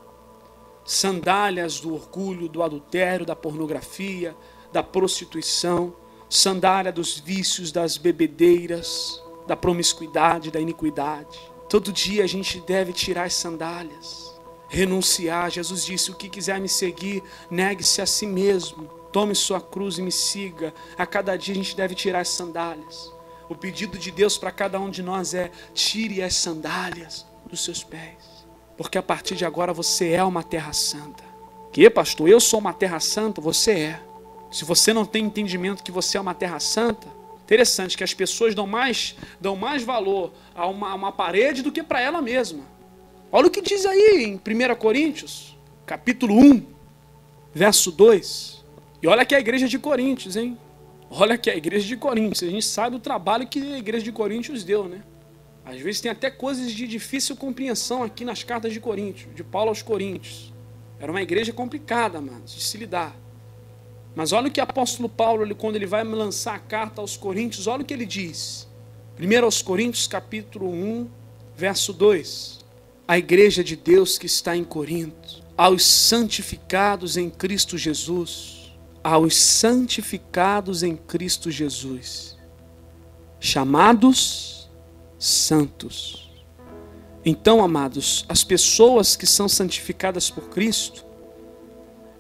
sandálias do orgulho, do adultério, da pornografia, da prostituição, sandália dos vícios, das bebedeiras, da promiscuidade, da iniquidade. Todo dia a gente deve tirar as sandálias, renunciar. Jesus disse: o que quiser me seguir, negue-se a si mesmo, tome sua cruz e me siga. A cada dia a gente deve tirar as sandálias. O pedido de Deus para cada um de nós é: tire as sandálias dos seus pés, porque a partir de agora você é uma terra santa. Que, pastor, eu sou uma terra santa? Você é. Se você não tem entendimento que você é uma terra santa, interessante que as pessoas dão mais valor a uma parede do que para ela mesma. Olha o que diz aí em 1 Coríntios, capítulo 1, verso 2. E olha que é a igreja de Coríntios, hein? Olha que é a igreja de Coríntios. A gente sabe o trabalho que a igreja de Coríntios deu, né? Às vezes tem até coisas de difícil compreensão aqui nas cartas de Coríntios, de Paulo aos Coríntios. Era uma igreja complicada, amados, de se lidar. Mas olha o que o apóstolo Paulo, quando ele vai lançar a carta aos Coríntios, olha o que ele diz. 1 aos Coríntios, capítulo 1, verso 2. A igreja de Deus que está em Corinto, aos santificados em Cristo Jesus, aos santificados em Cristo Jesus, chamados santos. Então, amados, as pessoas que são santificadas por Cristo,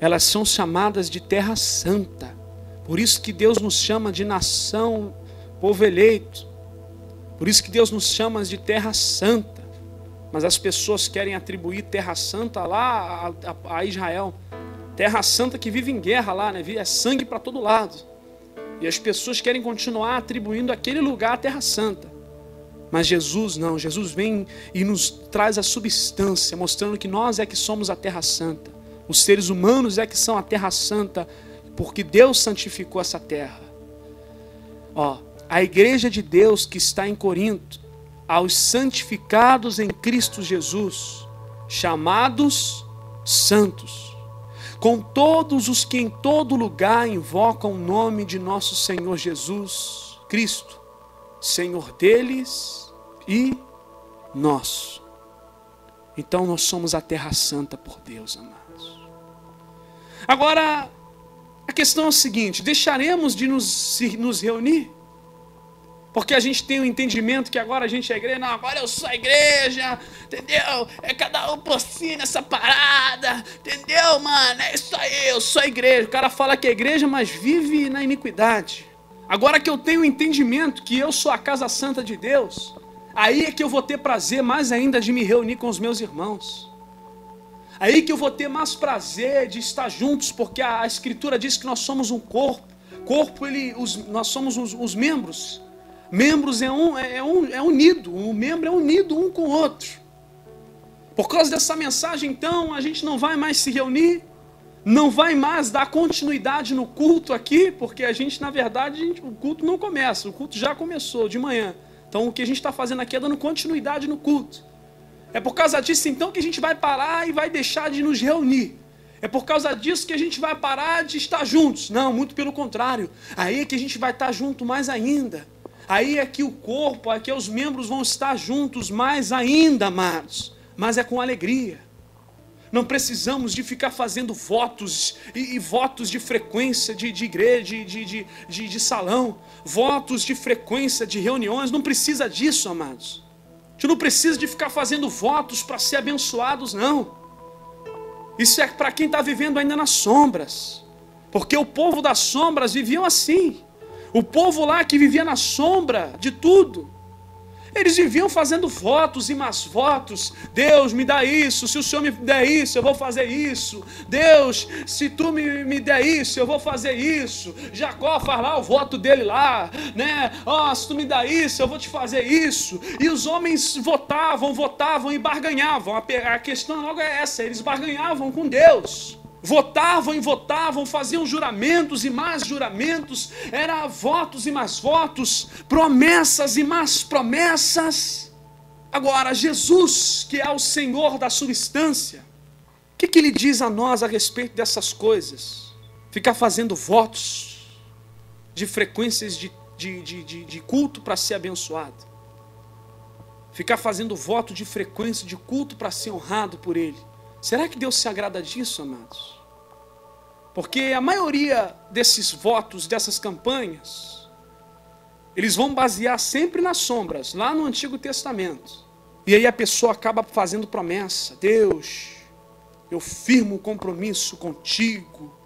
elas são chamadas de terra santa. Por isso que Deus nos chama de nação, povo eleito. Por isso que Deus nos chama de terra santa. Mas as pessoas querem atribuir terra santa lá a Israel. Terra santa que vive em guerra lá, né? É sangue para todo lado. E as pessoas querem continuar atribuindo aquele lugar a terra santa. Mas Jesus não. Jesus vem e nos traz a substância, mostrando que nós é que somos a terra santa. Os seres humanos é que são a terra santa, porque Deus santificou essa terra. A igreja de Deus que está em Corinto, aos santificados em Cristo Jesus, chamados santos, com todos os que em todo lugar invocam o nome de nosso Senhor Jesus Cristo, Senhor deles e nosso. Então nós somos a terra santa por Deus, amados. Agora, a questão é o seguinte: deixaremos de nos reunir? Porque a gente tem o entendimento que agora a gente é igreja. Não, agora eu sou a igreja, entendeu? É cada um por si nessa parada, entendeu, mano? É isso aí, eu sou a igreja. O cara fala que é igreja, mas vive na iniquidade. Agora que eu tenho o entendimento que eu sou a casa santa de Deus, aí é que eu vou ter prazer mais ainda de me reunir com os meus irmãos. Aí que eu vou ter mais prazer de estar juntos, porque a Escritura diz que nós somos um corpo. Corpo, nós somos os membros. Membros é unido, o membro é unido um com o outro. Por causa dessa mensagem, então, a gente não vai mais se reunir, não vai mais dar continuidade no culto aqui, porque a gente, na verdade, o culto não começa, o culto já começou de manhã. Então, o que a gente está fazendo aqui é dando continuidade no culto. É por causa disso, então, que a gente vai parar e vai deixar de nos reunir. É por causa disso que a gente vai parar de estar juntos. Não, muito pelo contrário. Aí é que a gente vai estar junto mais ainda. Aí é que o corpo, é que os membros vão estar juntos mais ainda, amados. Mas é com alegria. Não precisamos de ficar fazendo votos e votos de frequência de igreja, de salão. Votos de frequência de reuniões. Não precisa disso, amados. A gente não precisa de ficar fazendo votos para ser abençoados, não. Isso é para quem está vivendo ainda nas sombras. Porque o povo das sombras viviam assim. O povo lá que vivia na sombra de tudo, eles viviam fazendo votos e mais votos. Deus, me dá isso. Se o Senhor me der isso, eu vou fazer isso. Deus, se tu me der isso, eu vou fazer isso. Jacó faz lá o voto dele lá, né? Se tu me dá isso, eu vou te fazer isso. E os homens votavam e barganhavam. A questão logo é essa: eles barganhavam com Deus. Votavam, faziam juramentos e mais juramentos, era votos e mais votos, promessas e mais promessas. Agora, Jesus, que é o Senhor da substância, o que Ele diz a nós a respeito dessas coisas? Ficar fazendo votos de frequências de culto para ser abençoado. Ficar fazendo voto de frequência de culto para ser honrado por Ele. Será que Deus se agrada disso, amados? Porque a maioria desses votos, dessas campanhas, eles vão basear sempre nas sombras, lá no Antigo Testamento. E aí a pessoa acaba fazendo promessa: Deus, eu firmo um compromisso contigo,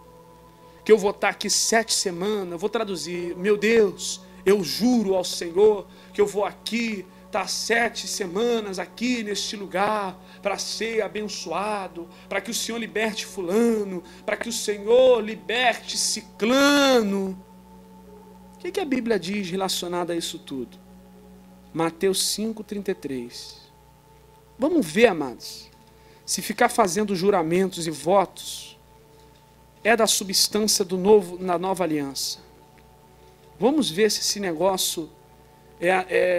que eu vou estar aqui 7 semanas, eu vou traduzir: meu Deus, eu juro ao Senhor que eu vou aqui estar 7 semanas aqui neste lugar para ser abençoado, para que o Senhor liberte fulano, para que o Senhor liberte ciclano. O que a Bíblia diz relacionado a isso tudo? Mateus 5,33. Vamos ver, amados, se ficar fazendo juramentos e votos é da substância da nova aliança. Vamos ver se esse negócio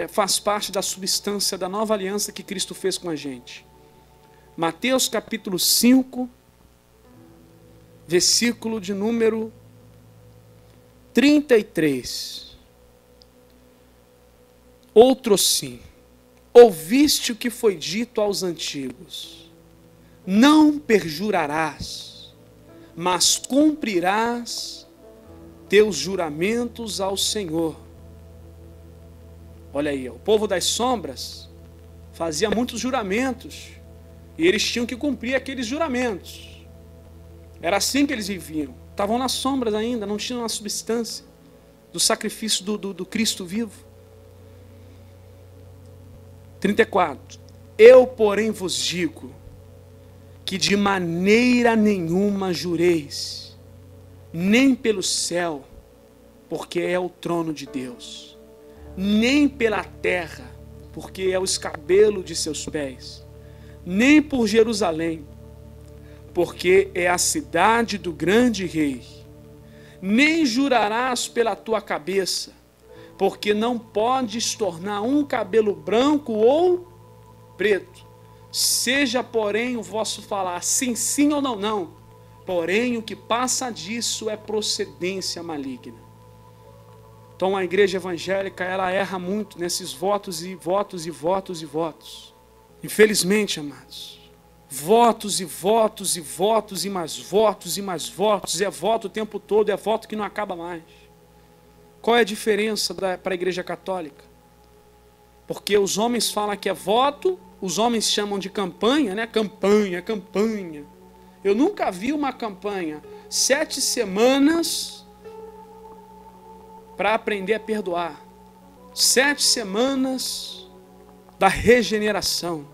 faz parte da substância da nova aliança que Cristo fez com a gente. Mateus capítulo 5, versículo de número 33. Outro sim, ouviste o que foi dito aos antigos: não perjurarás, mas cumprirás teus juramentos ao Senhor. Olha aí, o povo das sombras fazia muitos juramentos e eles tinham que cumprir aqueles juramentos. Era assim que eles viviam. Estavam nas sombras ainda, não tinham a substância do sacrifício do Cristo vivo. 34. Eu, porém, vos digo que de maneira nenhuma jureis, nem pelo céu, porque é o trono de Deus, nem pela terra, porque é o escabelo de seus pés, nem por Jerusalém, porque é a cidade do grande rei. Nem jurarás pela tua cabeça, porque não podes tornar um cabelo branco ou preto. Seja, porém, o vosso falar sim, sim ou não, não. Porém, o que passa disso é procedência maligna. Então, a igreja evangélica, ela erra muito nesses votos e votos e votos e votos. Infelizmente, amados, votos e votos e votos e mais votos e mais votos, é voto o tempo todo, é voto que não acaba mais. Qual é a diferença para a Igreja Católica? Porque os homens falam que é voto, os homens chamam de campanha, né? Campanha, campanha. Eu nunca vi uma campanha, 7 semanas para aprender a perdoar. 7 semanas da regeneração.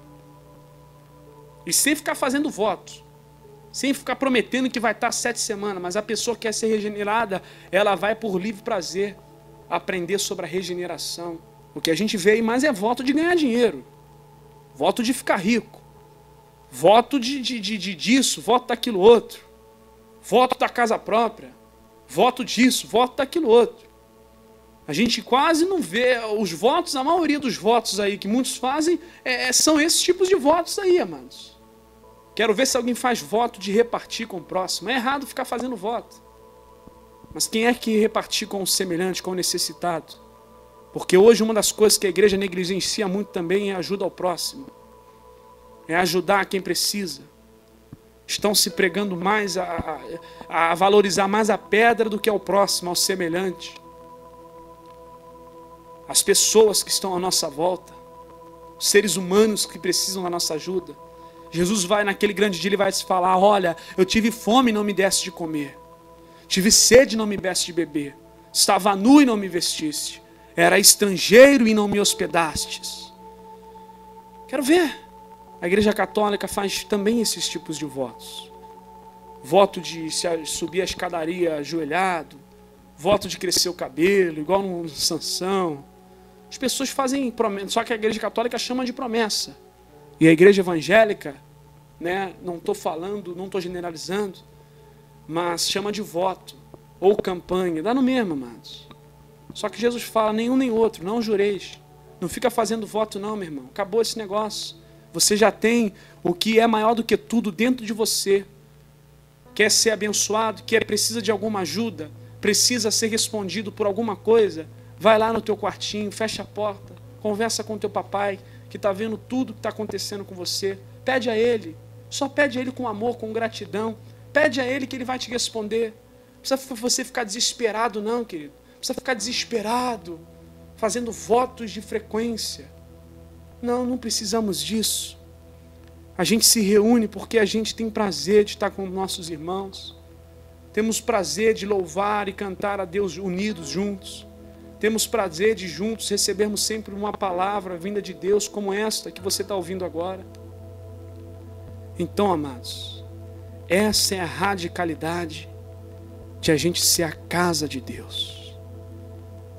E sem ficar fazendo voto. Sem ficar prometendo que vai estar 7 semanas. Mas a pessoa que quer ser regenerada, ela vai por livre prazer aprender sobre a regeneração. O que a gente vê aí mais é voto de ganhar dinheiro. Voto de ficar rico. Voto disso, voto daquilo outro. Voto da casa própria. Voto disso, voto daquilo outro. A gente quase não vê os votos, a maioria dos votos aí que muitos fazem são esses tipos de votos aí, amados. Quero ver se alguém faz voto de repartir com o próximo. É errado ficar fazendo voto. Mas quem é que repartir com o semelhante, com o necessitado? Porque hoje uma das coisas que a igreja negligencia muito também é a ajuda ao próximo. É ajudar quem precisa. Estão se pregando mais a valorizar mais a pedra do que ao próximo, ao semelhante. As pessoas que estão à nossa volta, os seres humanos que precisam da nossa ajuda. Jesus vai naquele grande dia, ele vai te falar: olha, eu tive fome e não me deste de comer, tive sede e não me deste de beber, estava nu e não me vestiste, era estrangeiro e não me hospedastes. Quero ver. A Igreja Católica faz também esses tipos de votos. Voto de subir a escadaria ajoelhado, voto de crescer o cabelo, igual no Sansão. As pessoas fazem promessa, só que a Igreja Católica chama de promessa. E a Igreja Evangélica, né, não estou falando, não estou generalizando, mas chama de voto ou campanha. Dá no mesmo, amados. Só que Jesus fala: nenhum nem outro, não jureis. Não fica fazendo voto não, meu irmão. Acabou esse negócio. Você já tem o que é maior do que tudo dentro de você. Quer ser abençoado, precisa de alguma ajuda, precisa ser respondido por alguma coisa, vai lá no teu quartinho, fecha a porta, conversa com teu papai, que está vendo tudo que está acontecendo com você. Pede a ele, só pede a ele com amor, com gratidão. Pede a ele que ele vai te responder. Não precisa você ficar desesperado não, querido. Não precisa ficar desesperado, fazendo votos de frequência. Não, não precisamos disso. A gente se reúne porque a gente tem prazer de estar com nossos irmãos. Temos prazer de louvar e cantar a Deus unidos, juntos. Temos prazer de juntos recebermos sempre uma palavra vinda de Deus como esta que você está ouvindo agora. Então, amados, essa é a radicalidade de a gente ser a casa de Deus.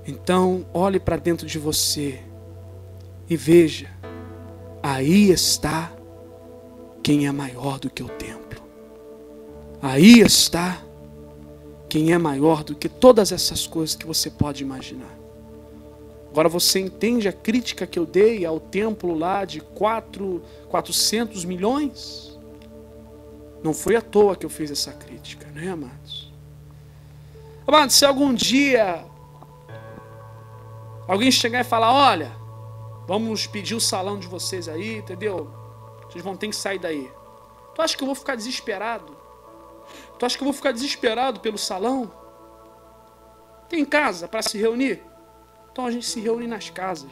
Então, olhe para dentro de você e veja, aí está quem é maior do que o templo. Aí está quem é maior do que todas essas coisas que você pode imaginar. Agora você entende a crítica que eu dei ao templo lá de 400 milhões? Não foi à toa que eu fiz essa crítica, né, amados? Amados, se algum dia alguém chegar e falar: olha, vamos pedir o salão de vocês aí, entendeu? Vocês vão ter que sair daí. Tu acha que eu vou ficar desesperado? Tu acha que eu vou ficar desesperado pelo salão? Tem casa para se reunir? Então a gente se reúne nas casas.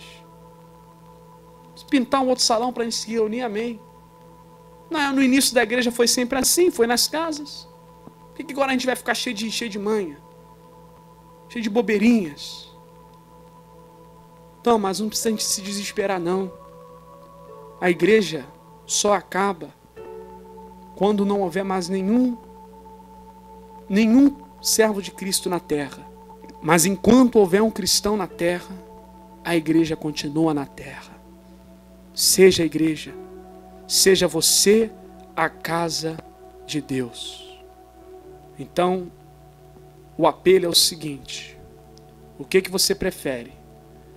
Se pintar um outro salão para a gente se reunir, amém. No início da igreja foi sempre assim, foi nas casas. Por que agora a gente vai ficar cheio de manha? Cheio de bobeirinhas? Então, mas não precisa a gente se desesperar não. A igreja só acaba quando não houver mais nenhum servo de Cristo na terra. Mas enquanto houver um cristão na terra, a igreja continua na terra. Seja a igreja, seja você a casa de Deus. Então, o apelo é o seguinte: o que você prefere?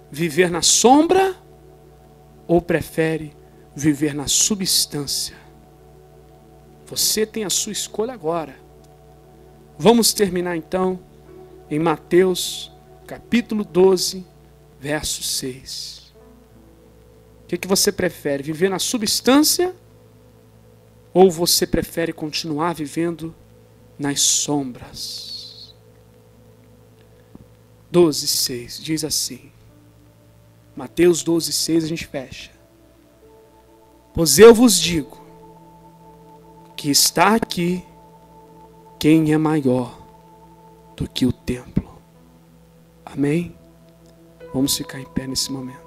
Viver na sombra ou prefere viver na substância? Você tem a sua escolha agora. Vamos terminar então em Mateus capítulo 12, verso 6. O que você prefere? Viver na substância? Ou você prefere continuar vivendo nas sombras? 12:6 diz assim. Mateus 12:6 a gente fecha. Pois eu vos digo que está aqui quem é maior do que o templo. Amém? Vamos ficar em pé nesse momento.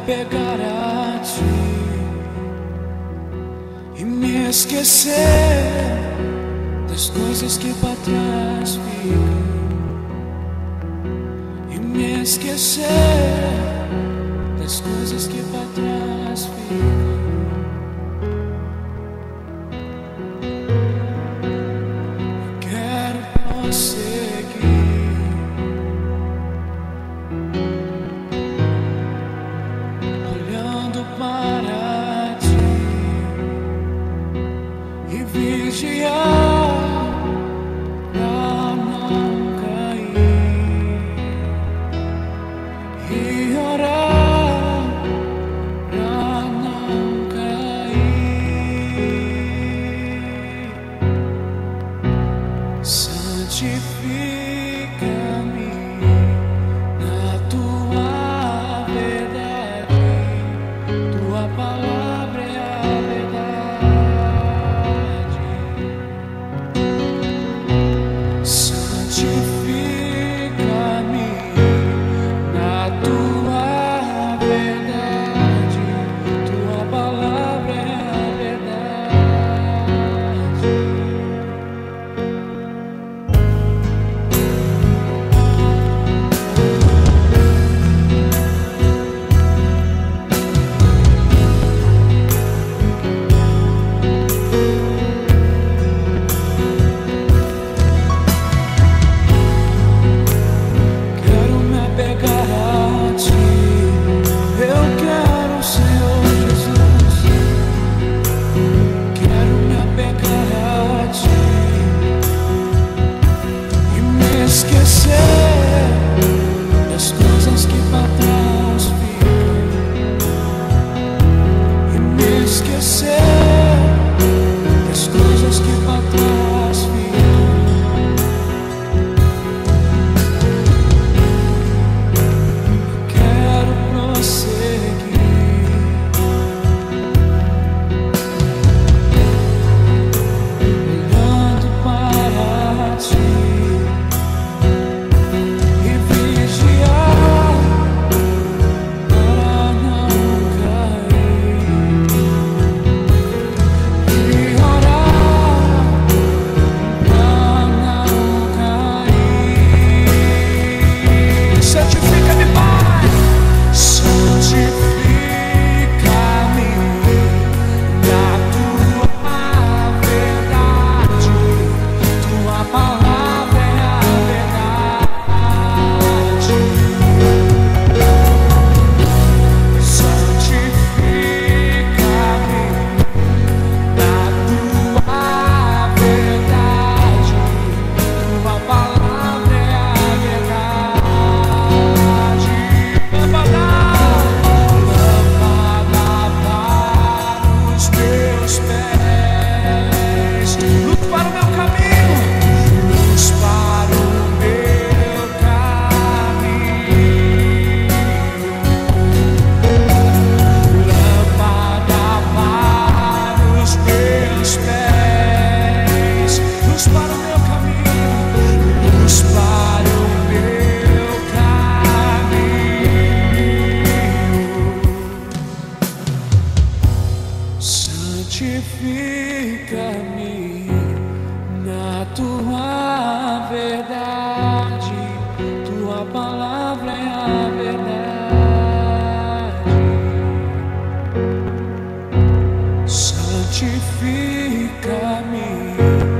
Pegar a ti e me esquecer das coisas que para trás ficam, e me esquecer das coisas que para trás ficam. Quero prosseguir para ti e vigiar pra não cair e orar pra não cair. Santifica-me na tua verdade. Tua palavra é a verdade. Santifica-me na tua verdade. Tua palavra é a verdade. Esquecer das coisas que para trás ficam e me esquecer das coisas que para trás ficam. Quero prosseguir olhando para ti. Santifica-me na tua verdade, tua palavra é a verdade. santifica-me.